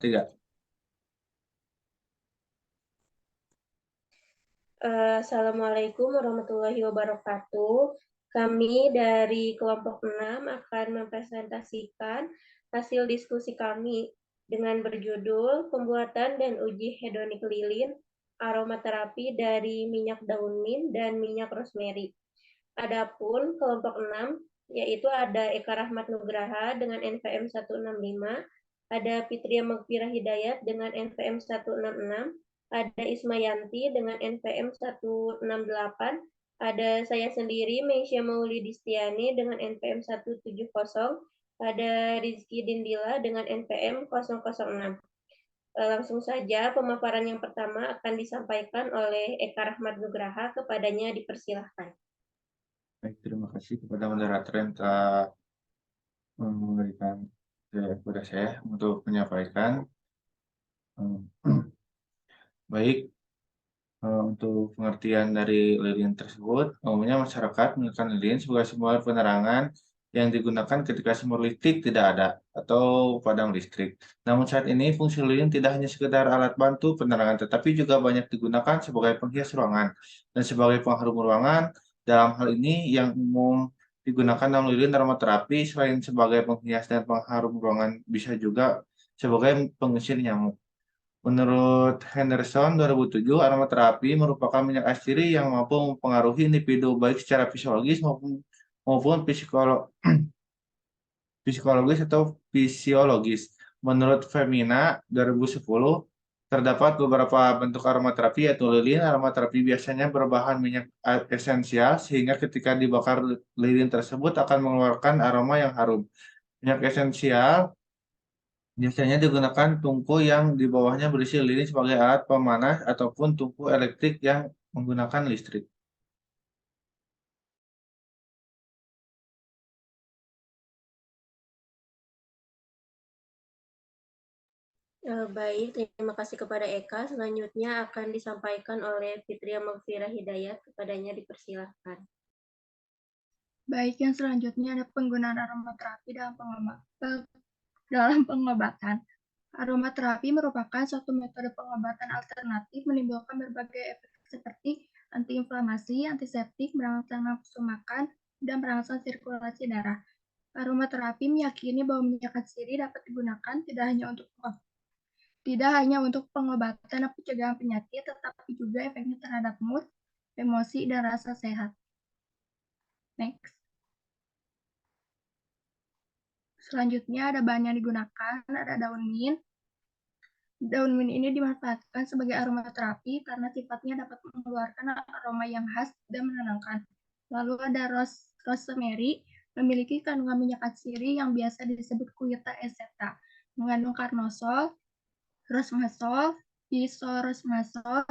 3. Assalamualaikum warahmatullahi wabarakatuh. Kami dari kelompok 6 akan mempresentasikan hasil diskusi kami dengan berjudul Pembuatan dan Uji Hedonik Lilin Aromaterapi dari Minyak Daun Mint dan Minyak Rosemary. Adapun kelompok 6, yaitu ada Eka Rahmat Nugraha dengan NPM 165, ada Fitria Magfirah Hidayat dengan NPM 166, ada Ismayanti dengan NPM 168, ada saya sendiri, Meisya Maulidistiani dengan NPM 170, ada Rizky Dindila dengan NPM 006. Langsung saja pemaparan yang pertama akan disampaikan oleh Eka Rahmat Nugraha, kepadanya dipersilahkan. Baik, terima kasih kepada moderator yang telah memberikan kepada saya untuk menyampaikan. Baik, untuk pengertian dari lilin tersebut, umumnya masyarakat menggunakan lilin sebagai sumber penerangan yang digunakan ketika sumber listrik tidak ada atau padam listrik. Namun saat ini fungsi lilin tidak hanya sekedar alat bantu penerangan, tetapi juga banyak digunakan sebagai penghias ruangan dan sebagai pengharum ruangan. Dalam hal ini yang umum digunakan dalam lilin aromaterapi selain sebagai penghias dan pengharum ruangan bisa juga sebagai pengusir nyamuk. Menurut Henderson 2007, aromaterapi merupakan minyak asiri yang mampu mempengaruhi individu baik secara maupun psikologis atau fisiologis. Menurut Femina 2010, terdapat beberapa bentuk aromaterapi yaitu lilin. Aromaterapi biasanya berbahan minyak esensial sehingga ketika dibakar lilin tersebut akan mengeluarkan aroma yang harum. Minyak esensial biasanya digunakan tungku yang di bawahnya berisi lilin sebagai alat pemanas ataupun tungku elektrik yang menggunakan listrik. Baik, terima kasih kepada Eka. Selanjutnya akan disampaikan oleh Fitria Magfirah Hidayat, kepadanya dipersilahkan. Baik, yang selanjutnya ada penggunaan aromaterapi dalam pengobatan. Aromaterapi merupakan suatu metode pengobatan alternatif menimbulkan berbagai efek seperti antiinflamasi, antiseptik, merangsang nafsu makan, dan merangsang sirkulasi darah. Aromaterapi meyakini bahwa minyak asiri dapat digunakan tidak hanya untuk pengobatan dan pencegahan penyakit, tetapi juga efeknya terhadap mood, emosi, dan rasa sehat. Next. Selanjutnya ada bahan yang digunakan, ada daun mint. Daun mint ini dimanfaatkan sebagai aromaterapi karena sifatnya dapat mengeluarkan aroma yang khas dan menenangkan. Lalu ada rosemary, memiliki kandungan minyak asiri yang biasa disebut Cuieta eceta, mengandung karnosol, rosmasol, isorosmasol,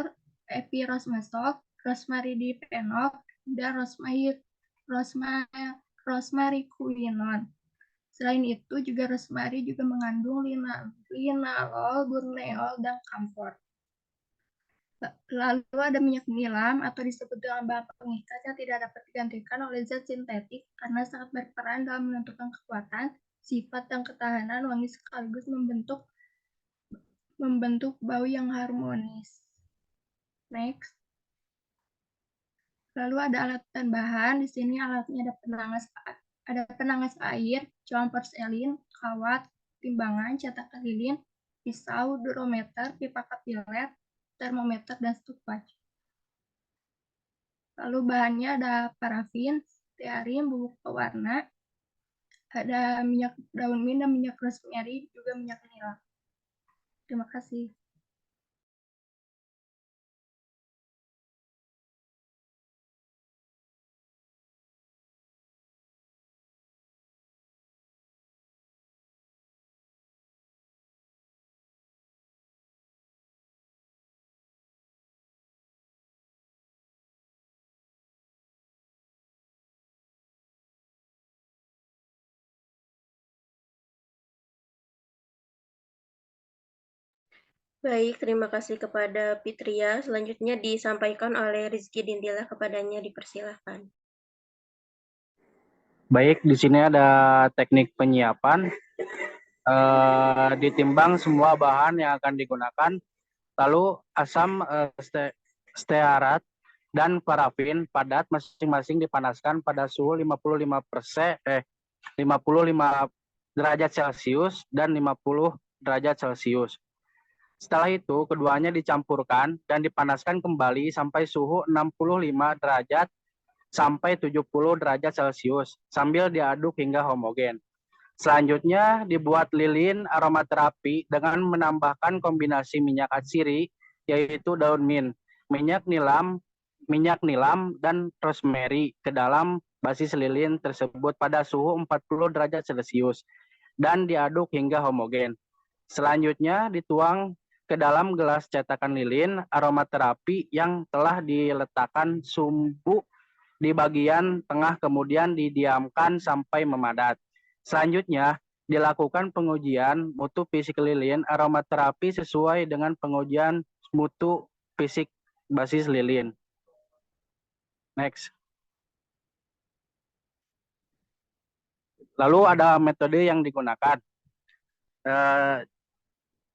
epirosmasol, rosmaridiphenol, dan rosmariniquinone. Selain itu, juga rosemary juga mengandung linalol, burneol, dan kamfor. Lalu ada minyak nilam atau disebut dengan bahan pengikat yang tidak dapat digantikan oleh zat sintetik karena sangat berperan dalam menentukan kekuatan, sifat, dan ketahanan wangi sekaligus membentuk bau yang harmonis. Next. Lalu ada alat dan bahan. Di sini alatnya ada penangas air, cawan porselin, kawat, timbangan, cetak lilin, pisau, durometer, pipa kapiler, termometer, dan stopwatch. Lalu bahannya ada parafin, stearin, bubuk pewarna, ada minyak daun mint dan minyak rosemary, juga minyak nilam. Terima kasih. Baik, terima kasih kepada Fitria. Selanjutnya disampaikan oleh Rizky Dindila, kepadanya dipersilahkan. Baik, di sini ada teknik penyiapan. ditimbang semua bahan yang akan digunakan, lalu asam stearat dan parafin padat masing-masing dipanaskan pada suhu 55 derajat Celcius dan 50 derajat Celcius. Setelah itu, keduanya dicampurkan dan dipanaskan kembali sampai suhu 65 derajat sampai 70 derajat Celcius sambil diaduk hingga homogen. Selanjutnya, dibuat lilin aromaterapi dengan menambahkan kombinasi minyak atsiri, yaitu daun mint, minyak nilam, dan rosemary ke dalam basis lilin tersebut pada suhu 40 derajat Celcius dan diaduk hingga homogen. Selanjutnya, dituang ke dalam gelas cetakan lilin aromaterapi yang telah diletakkan sumbu di bagian tengah, kemudian didiamkan sampai memadat. Selanjutnya, dilakukan pengujian mutu fisik lilin aromaterapi sesuai dengan pengujian mutu fisik basis lilin. Next. Lalu ada metode yang digunakan.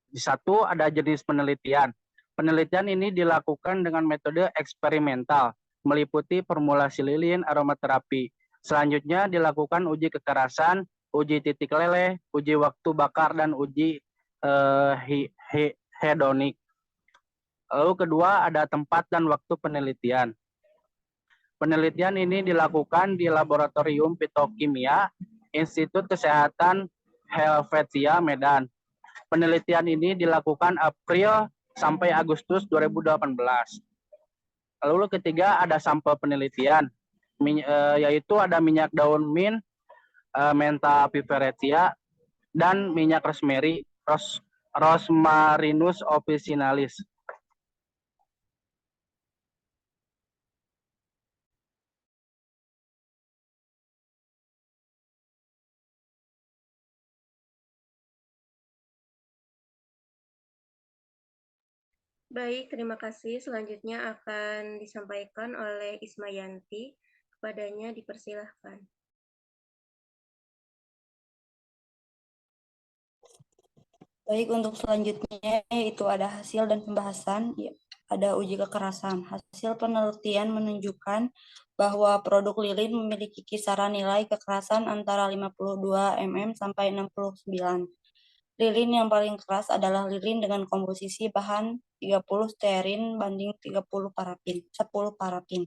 Di satu ada jenis penelitian. Penelitian ini dilakukan dengan metode eksperimental, meliputi formulasi lilin aromaterapi. Selanjutnya dilakukan uji kekerasan, uji titik leleh, uji waktu bakar, dan uji hedonik. Lalu kedua ada tempat dan waktu penelitian. Penelitian ini dilakukan di Laboratorium Fitokimia, Institut Kesehatan Helvetia, Medan. Penelitian ini dilakukan April sampai Agustus 2018. Lalu ketiga ada sampel penelitian, yaitu ada minyak daun mint, Mentha piperetia, dan minyak rosemary, Rosmarinus officinalis. Baik, terima kasih. Selanjutnya akan disampaikan oleh Ismayanti. Kepadanya dipersilahkan. Baik, untuk selanjutnya itu ada hasil dan pembahasan. Ya, ada uji kekerasan. Hasil penelitian menunjukkan bahwa produk lilin memiliki kisaran nilai kekerasan antara 52 mm sampai 69. Lilin yang paling keras adalah lilin dengan komposisi bahan 30 stearin banding 10 parafin.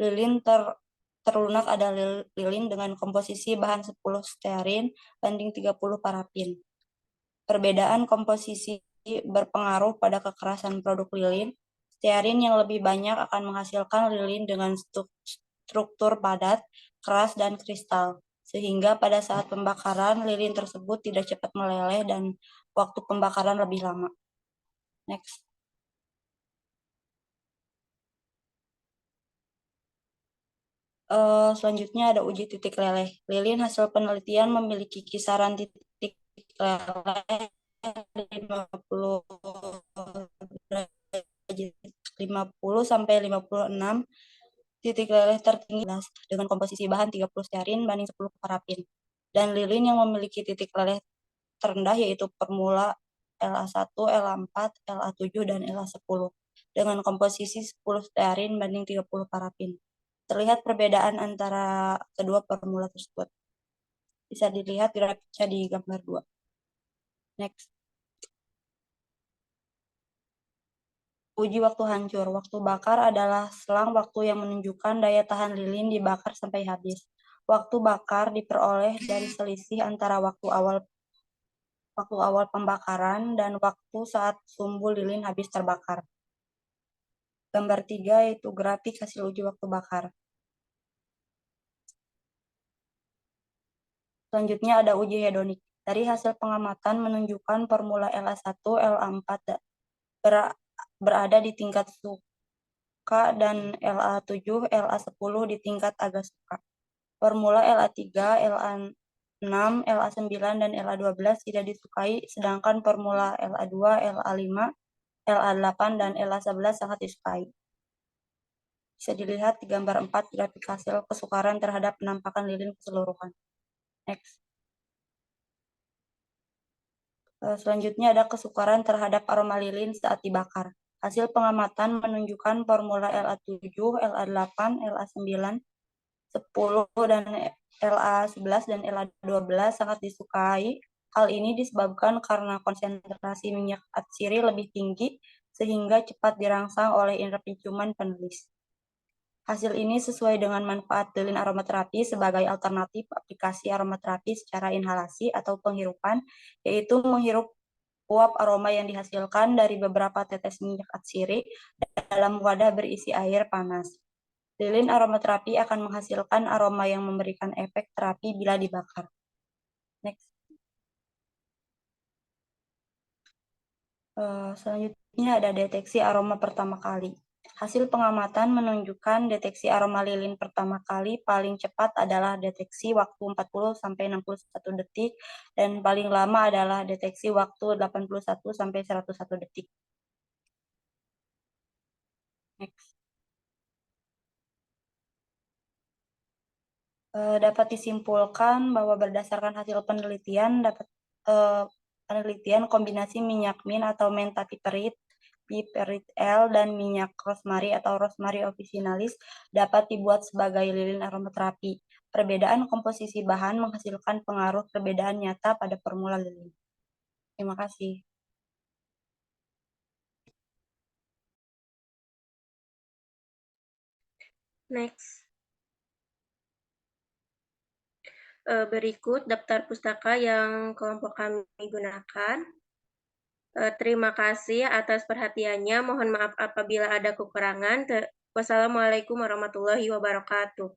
Lilin terlunak adalah lilin dengan komposisi bahan 10 stearin banding 30 parafin. Perbedaan komposisi berpengaruh pada kekerasan produk lilin. Stearin yang lebih banyak akan menghasilkan lilin dengan struktur padat, keras, dan kristal, sehingga pada saat pembakaran lilin tersebut tidak cepat meleleh dan waktu pembakaran lebih lama. Next. Selanjutnya ada uji titik leleh. Lilin hasil penelitian memiliki kisaran titik leleh 50 sampai 56. Titik leleh tertinggi dengan komposisi bahan 30 stearin banding 10 parafin. Dan lilin yang memiliki titik leleh terendah yaitu formula La1, La4, La7, dan La10 dengan komposisi 10 stearin banding 30 parafin. Terlihat perbedaan antara kedua formula tersebut. Bisa dilihat grafiknya di gambar 2. Next. Uji waktu hancur. Waktu bakar adalah selang waktu yang menunjukkan daya tahan lilin dibakar sampai habis. Waktu bakar diperoleh dari selisih antara waktu awal pembakaran dan waktu saat sumbu lilin habis terbakar. Gambar 3 yaitu grafik hasil uji waktu bakar. Selanjutnya ada uji hedonik. Dari hasil pengamatan menunjukkan formula La1, La4 berada di tingkat suka dan La7, La10 di tingkat agak suka. Formula La3, La6, La9, dan La12 tidak disukai, sedangkan formula La2, La5, La8, dan La11 sangat disukai. Bisa dilihat di gambar 4 grafik hasil kesukaran terhadap penampakan lilin keseluruhan. Next. Selanjutnya ada kesukaran terhadap aroma lilin saat dibakar. Hasil pengamatan menunjukkan formula LA7, LA8, LA9, 10, dan LA11 dan LA12 sangat disukai. Hal ini disebabkan karena konsentrasi minyak atsiri lebih tinggi sehingga cepat dirangsang oleh indera penciuman penulis. Hasil ini sesuai dengan manfaat lilin aromaterapi sebagai alternatif aplikasi aromaterapi secara inhalasi atau penghirupan, yaitu menghirup uap aroma yang dihasilkan dari beberapa tetes minyak atsiri dalam wadah berisi air panas. Lilin aromaterapi akan menghasilkan aroma yang memberikan efek terapi bila dibakar. Next. Selanjutnya ada deteksi aroma pertama kali. Hasil pengamatan menunjukkan deteksi aroma lilin pertama kali paling cepat adalah deteksi waktu 40-61 detik dan paling lama adalah deteksi waktu 81-101 detik. Next. Dapat disimpulkan bahwa berdasarkan hasil penelitian kombinasi minyak mint atau mentha piperit, piperit L, dan minyak rosemary atau rosemary officinalis dapat dibuat sebagai lilin aromaterapi. Perbedaan komposisi bahan menghasilkan pengaruh perbedaan nyata pada formula lilin. Terima kasih. Next. Berikut daftar pustaka yang kelompok kami gunakan. Terima kasih atas perhatiannya. Mohon maaf apabila ada kekurangan. Wassalamualaikum warahmatullahi wabarakatuh.